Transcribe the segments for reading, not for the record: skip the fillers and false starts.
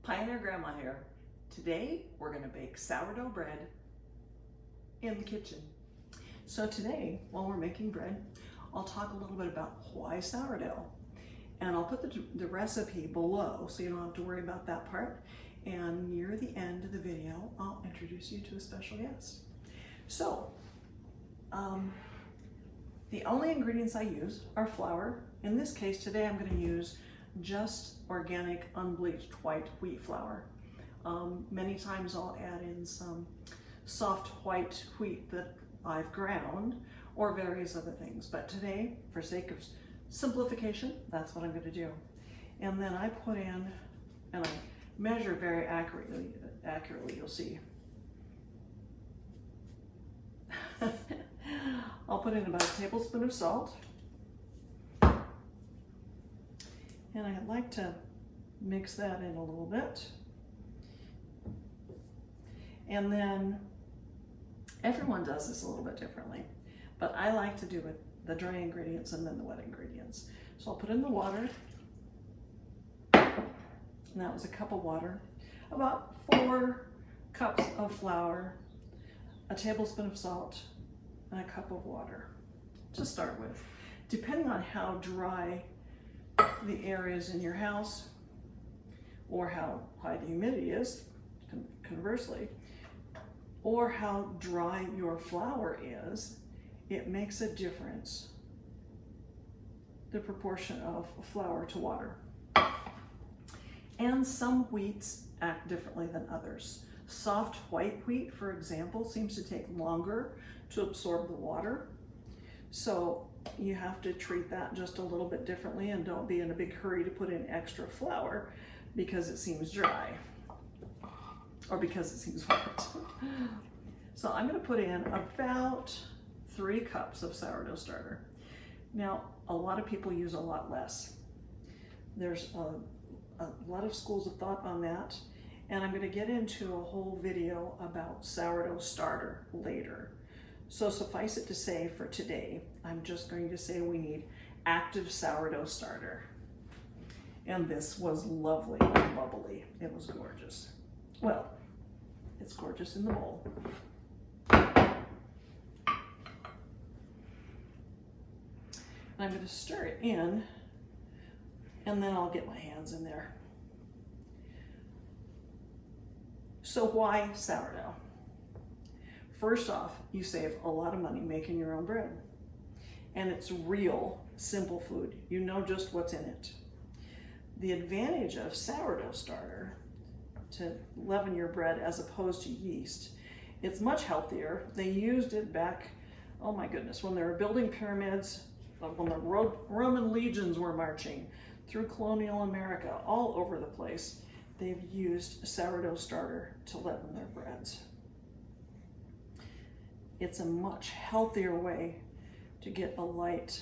Pioneer Grandma here. Today we're going to bake sourdough bread in the kitchen. So today, while we're making bread, I'll talk a little bit about why sourdough. And I'll put the recipe below so you don't have to worry about that part. And near the end of the video, I'll introduce you to a special guest. So, the only ingredients I use are flour. In this case, today I'm going to use just organic, unbleached white wheat flour. Many times I'll add in some soft white wheat that I've ground or various other things. But today, for sake of simplification, that's what I'm going to do. And then I put in, and I measure very accurately, you'll see. I'll put in about a tablespoon of salt. And I'd like to mix that in a little bit. And then everyone does this a little bit differently, but I like to do it the dry ingredients and then the wet ingredients. So I'll put in the water, and that was a cup of water, about 4 cups of flour, a tablespoon of salt, and a cup of water to start with. Depending on how dry the areas in your house or how high the humidity is, conversely, or how dry your flour is, it makes a difference, the proportion of flour to water. And some wheats act differently than others. Soft white wheat, for example, seems to take longer to absorb the water. So you have to treat that just a little bit differently, and don't be in a big hurry to put in extra flour because it seems dry or because it seems wet. So I'm going to put in about 3 cups of sourdough starter. Now, a lot of people use a lot less. There's a lot of schools of thought on that, and I'm going to get into a whole video about sourdough starter later. So suffice it to say, for today, I'm just going to say we need active sourdough starter. And this was lovely and bubbly. It was gorgeous. Well, it's gorgeous in the bowl. And I'm going to stir it in, and then I'll get my hands in there. So why sourdough? First off, you save a lot of money making your own bread. And it's real, simple food. You know just what's in it. The advantage of sourdough starter to leaven your bread as opposed to yeast, it's much healthier. They used it back, oh my goodness, when they were building pyramids, when the Roman legions were marching through colonial America, all over the place, they've used sourdough starter to leaven their breads. It's a much healthier way to get a light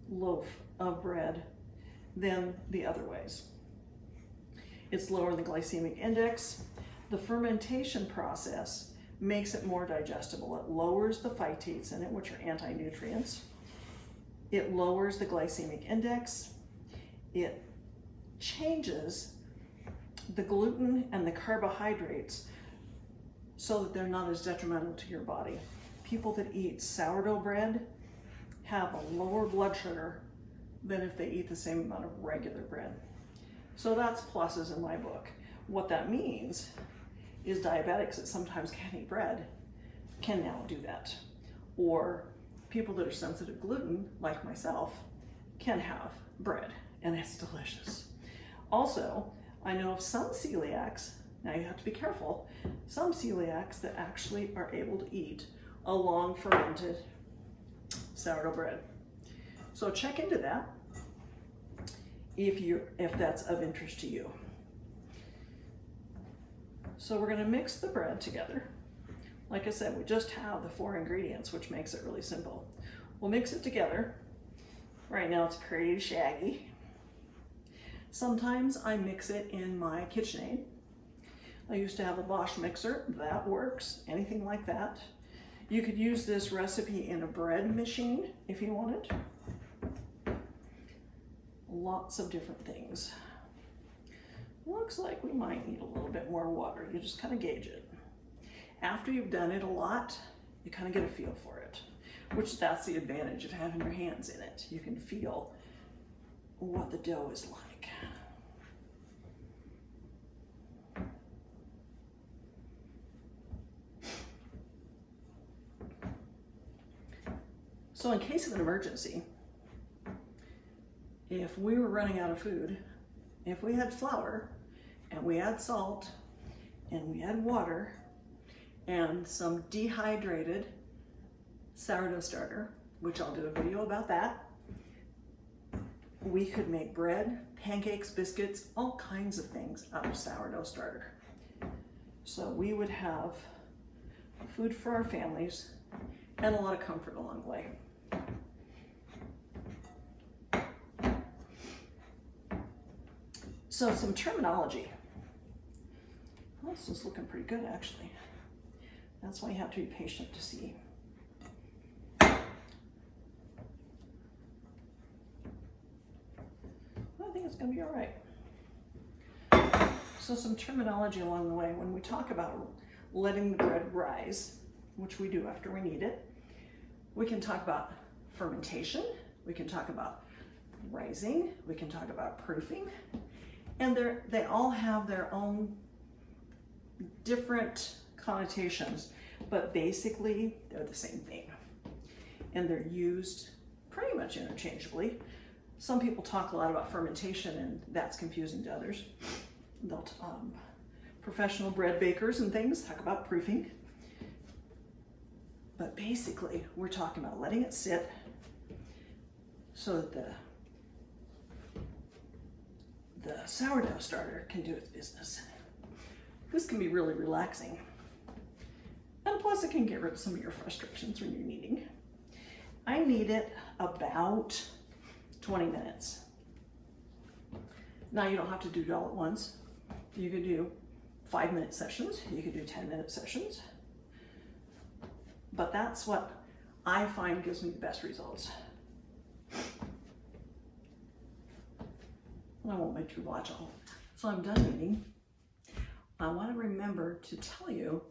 loaf of bread than the other ways. It's lower in the glycemic index. The fermentation process makes it more digestible. It lowers the phytates in it, which are anti-nutrients. It lowers the glycemic index. It changes the gluten and the carbohydrates so that they're not as detrimental to your body. People that eat sourdough bread have a lower blood sugar than if they eat the same amount of regular bread. So that's pluses in my book. What that means is diabetics that sometimes can't eat bread can now do that. Or people that are sensitive to gluten, like myself, can have bread, and it's delicious. Also, I know of some celiacs, now you have to be careful, some celiacs that actually are able to eat a long fermented sourdough bread. So check into that if that's of interest to you. So we're going to mix the bread together. Like I said, we just have the 4 ingredients, which makes it really simple. We'll mix it together. Right now it's pretty shaggy. Sometimes I mix it in my KitchenAid. I used to have a Bosch mixer, that works, anything like that. You could use this recipe in a bread machine if you wanted. Lots of different things. looks like we might need a little bit more water. You just kind of gauge it. After you've done it a lot, you kind of get a feel for it, which that's the advantage of having your hands in it. You can feel what the dough is like. So in case of an emergency, if we were running out of food, if we had flour and we had salt and we had water and some dehydrated sourdough starter, which I'll do a video about that, we could make bread, pancakes, biscuits, all kinds of things out of sourdough starter. So we would have food for our families and a lot of comfort along the way. So some terminology. Well, this is looking pretty good actually. That's why you have to be patient to see. I think it's gonna be all right. So some terminology along the way. When we talk about letting the bread rise, which we do after we knead it, we can talk about fermentation, we can talk about rising, we can talk about proofing, and they all have their own different connotations, but basically they're the same thing. And they're used pretty much interchangeably. Some people talk a lot about fermentation and that's confusing to others. They'll, professional bread bakers and things talk about proofing. But basically we're talking about letting it sit so that the sourdough starter can do its business. This can be really relaxing. And plus it can get rid of some of your frustrations when you're kneading. I knead it about 20 minutes. Now you don't have to do it all at once. You could do 5-minute sessions, you could do 10-minute sessions. But that's what I find gives me the best results. I won't make you watch all. So I'm done eating. I want to remember to tell you,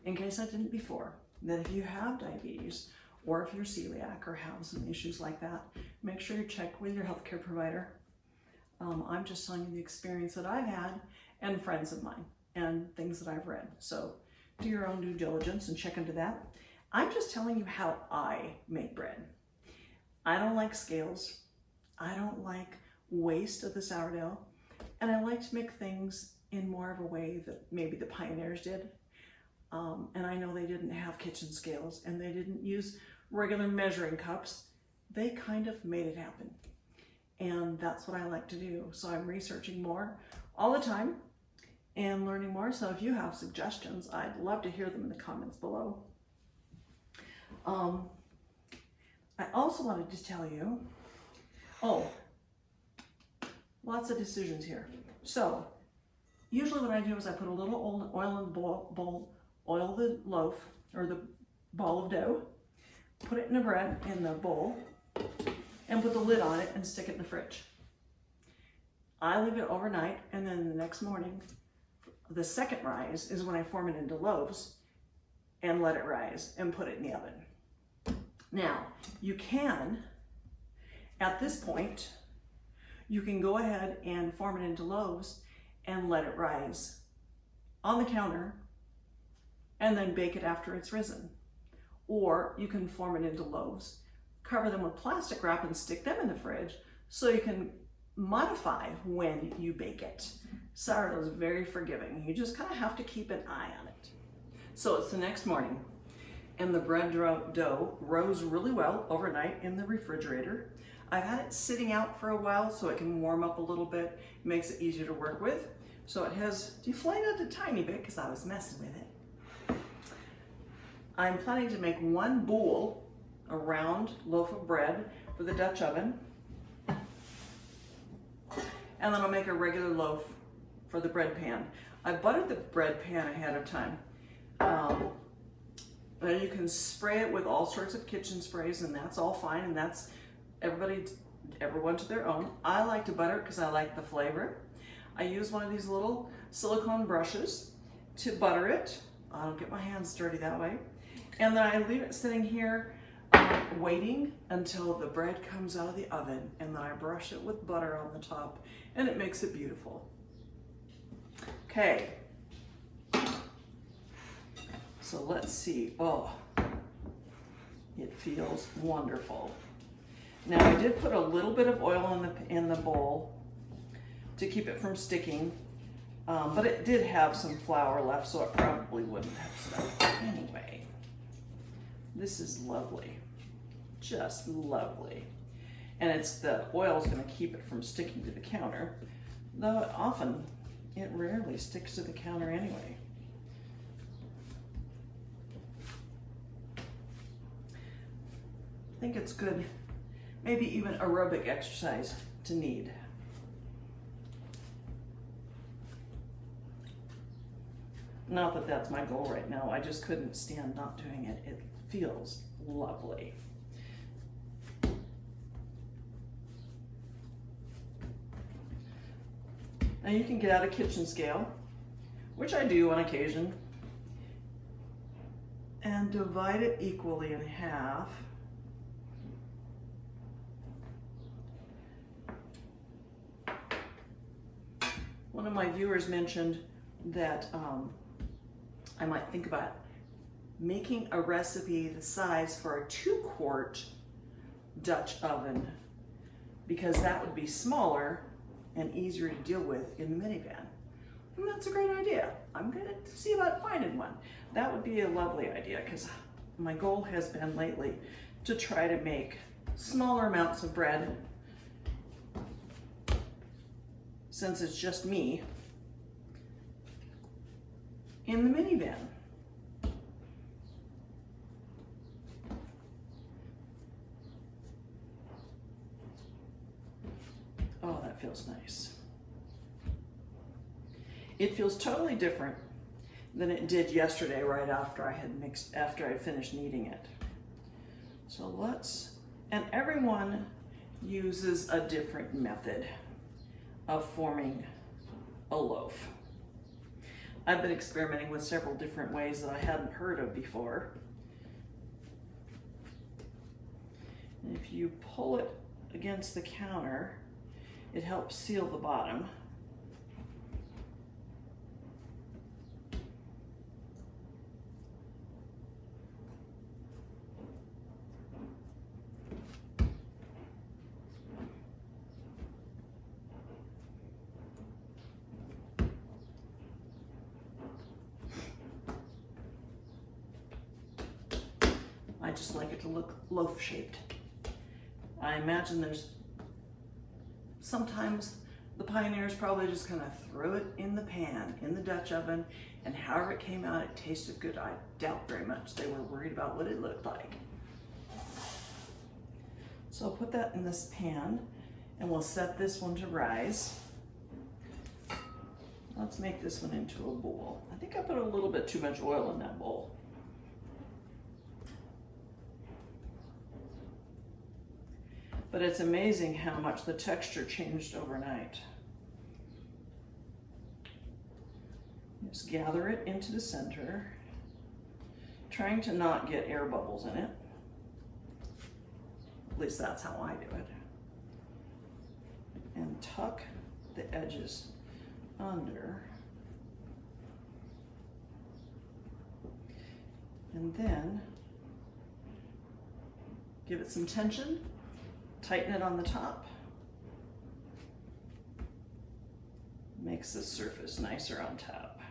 in case I didn't before, that if you have diabetes or if you're celiac or have some issues like that, make sure you check with your healthcare provider. I'm just telling you the experience that I've had and friends of mine and things that I've read. So do your own due diligence and check into that. I'm just telling you how I make bread. I don't like scales. I don't like waste of the sourdough. And I like to make things in more of a way that maybe the pioneers did. And I know they didn't have kitchen scales and they didn't use regular measuring cups. They kind of made it happen. And that's what I like to do. So I'm researching more all the time and learning more. So if you have suggestions, I'd love to hear them in the comments below. I also wanted to tell you, lots of decisions here. So usually what I do is I put a little oil in the bowl, oil the loaf or the ball of dough, put it in the bowl, and put the lid on it and stick it in the fridge. I leave it overnight, and then the next morning, the second rise is when I form it into loaves and let it rise and put it in the oven. Now, you can, at this point, you can go ahead and form it into loaves and let it rise on the counter and then bake it after it's risen. Or you can form it into loaves, cover them with plastic wrap and stick them in the fridge so you can modify when you bake it. Sourdough is very forgiving. You just kind of have to keep an eye on it. So it's the next morning and the bread dough rose really well overnight in the refrigerator. I've had it sitting out for a while so it can warm up a little bit. It makes it easier to work with. So it has deflated a tiny bit because I was messing with it. I'm planning to make one bowl, a round loaf of bread for the Dutch oven. And then I'll make a regular loaf for the bread pan. I buttered the bread pan ahead of time. And you can spray it with all sorts of kitchen sprays and that's all fine, and that's everyone to their own. I like to butter it because I like the flavor. I use one of these little silicone brushes to butter it. I don't get my hands dirty that way. And then I leave it sitting here waiting until the bread comes out of the oven, and then I brush it with butter on the top, and it makes it beautiful. Okay, so let's see. Oh, it feels wonderful. Now I did put a little bit of oil in the bowl to keep it from sticking, but it did have some flour left, so it probably wouldn't have stuck. Anyway, this is lovely, just lovely. And the oil is going to keep it from sticking to the counter, though it rarely sticks to the counter anyway. I think it's good, maybe even aerobic exercise to knead. Not that that's my goal right now, I just couldn't stand not doing it. It feels lovely. Now you can get out a kitchen scale, which I do on occasion, and divide it equally in half. One of my viewers mentioned that I might think about making a recipe the size for a 2-quart Dutch oven, because that would be smaller and easier to deal with in the minivan. And that's a great idea. I'm gonna see about finding one. That would be a lovely idea, because my goal has been lately to try to make smaller amounts of bread, since it's just me, in the minivan. Oh, that feels nice. It feels totally different than it did yesterday right after I finished kneading it. So and everyone uses a different method of forming a loaf. I've been experimenting with several different ways that I hadn't heard of before. And if you pull it against the counter, it helps seal the bottom. I just like it to look loaf-shaped. I imagine sometimes the pioneers probably just kind of threw it in the pan, in the Dutch oven, and however it came out, it tasted good. I doubt very much they were worried about what it looked like. So I'll put that in this pan, and we'll set this one to rise. Let's make this one into a bowl. I think I put a little bit too much oil in that bowl. But it's amazing how much the texture changed overnight. Just gather it into the center, trying to not get air bubbles in it. At least that's how I do it. And tuck the edges under. And then give it some tension. Tighten it on the top. Makes the surface nicer on top.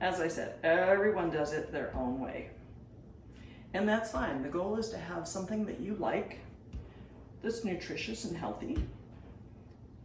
As I said, everyone does it their own way. And that's fine. The goal is to have something that you like, that's nutritious and healthy,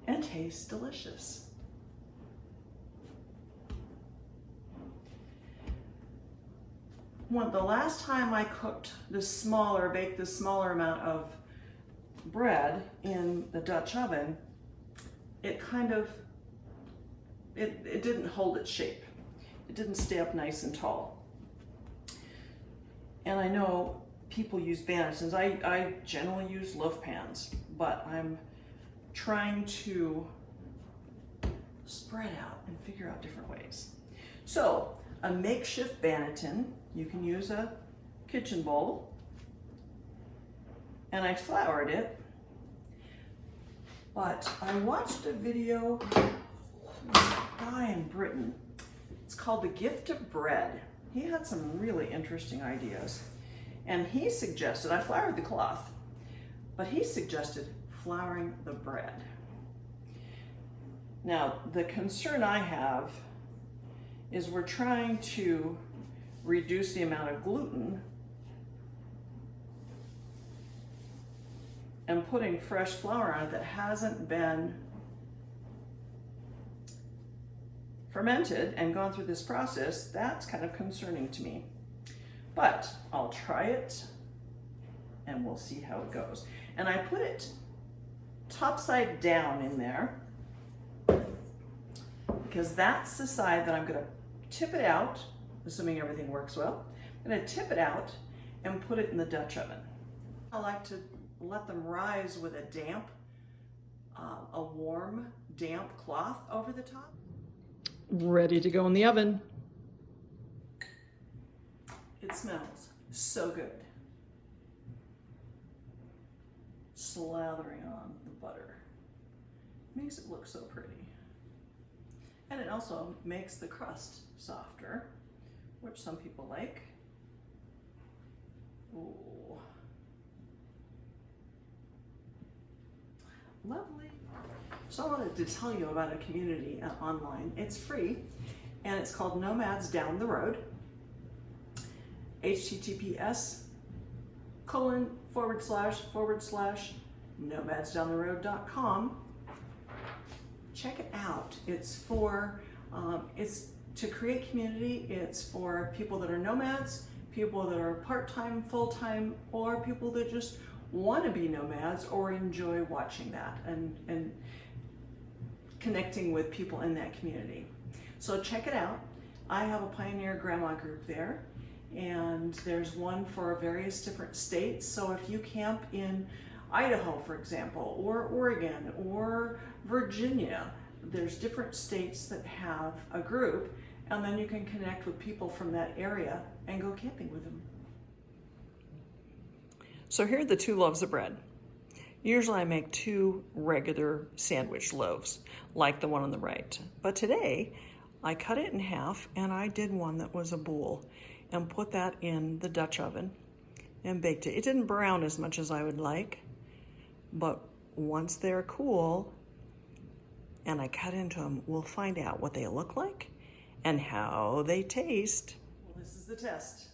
and tastes delicious. The last time I baked this smaller amount of bread in the Dutch oven, it didn't hold its shape. It didn't stay up nice and tall. And I know people use banistons. I generally use loaf pans, but I'm trying to spread out and figure out different ways. So a makeshift banneton, you can use a kitchen bowl, and I floured it, but I watched a video of this guy in Britain. It's called The Gift of Bread. He had some really interesting ideas, and he suggested, I floured the cloth, but he suggested flouring the bread. Now, the concern I have is we're trying to reduce the amount of gluten and putting fresh flour on it that hasn't been fermented and gone through this process. That's kind of concerning to me. But I'll try it and we'll see how it goes. And I put it topside down in there because that's the side that I'm going to tip it out, assuming everything works well. I'm going to tip it out and put it in the Dutch oven. I like to let them rise with a warm, damp cloth over the top. Ready to go in the oven. It smells so good. Slathering on the butter makes it look so pretty. And it also makes the crust softer, which some people like. Ooh. Lovely. So I wanted to tell you about a community online. It's free, and it's called Nomads Down the Road. https://nomadsdowntheroad.com. Check it out. It's to create community. It's for people that are nomads, people that are part-time, full-time, or people that just want to be nomads or enjoy watching that and connecting with people in that community. So check it out. I have a Pioneer Grandma group there, and there's one for various different states. So if you camp in Idaho, for example, or Oregon, or Virginia, there's different states that have a group, and then you can connect with people from that area and go camping with them. So here are the 2 loaves of bread. Usually I make 2 regular sandwich loaves, like the one on the right. But today, I cut it in half, and I did one that was a bowl, and put that in the Dutch oven and baked it. It didn't brown as much as I would like, but once they're cool and I cut into them, we'll find out what they look like and how they taste. Well, this is the test.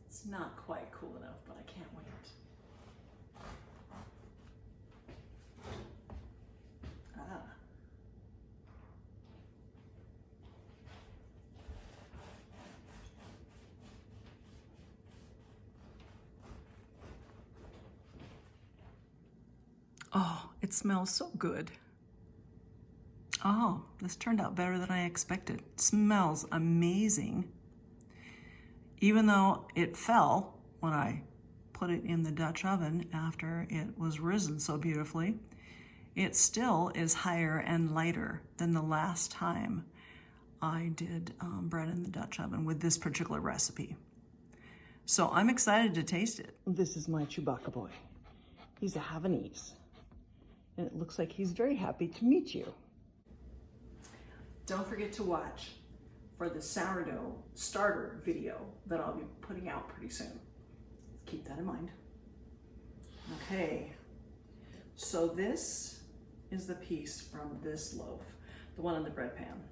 It's not quite cool enough, but I can't wait. Oh, it smells so good. Oh, this turned out better than I expected. It smells amazing. Even though it fell when I put it in the Dutch oven after it was risen so beautifully, it still is higher and lighter than the last time I did bread in the Dutch oven with this particular recipe. So I'm excited to taste it. This is my Chewbacca boy. He's a Havanese. And it looks like he's very happy to meet you. Don't forget to watch for the sourdough starter video that I'll be putting out pretty soon. Keep that in mind. Okay, so this is the piece from this loaf, the one in the bread pan.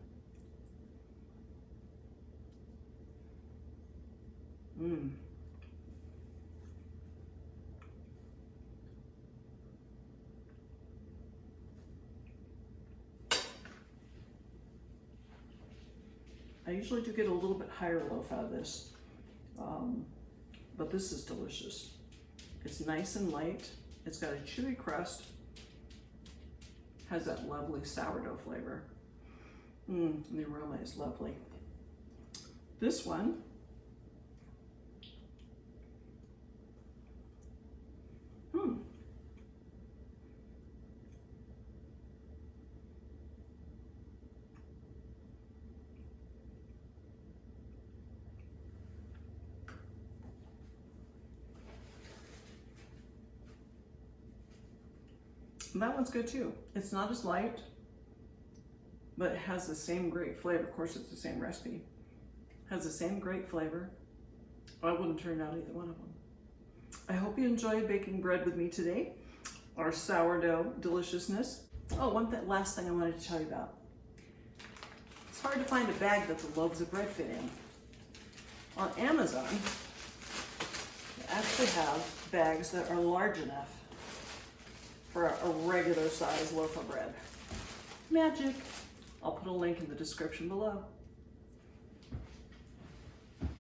I usually do get a little bit higher loaf out of this, but this is delicious. It's nice and light. It's got a chewy crust, has that lovely sourdough flavor. The aroma is lovely. This one, that one's good too. It's not as light, but it has the same great flavor. Of course, it's the same recipe. Has the same great flavor. I wouldn't turn down either one of them. I hope you enjoyed baking bread with me today. Our sourdough deliciousness. Oh, last thing I wanted to tell you about. It's hard to find a bag that the loaves of bread fit in. On Amazon, they actually have bags that are large enough for a regular size loaf of bread. Magic. I'll put a link in the description below.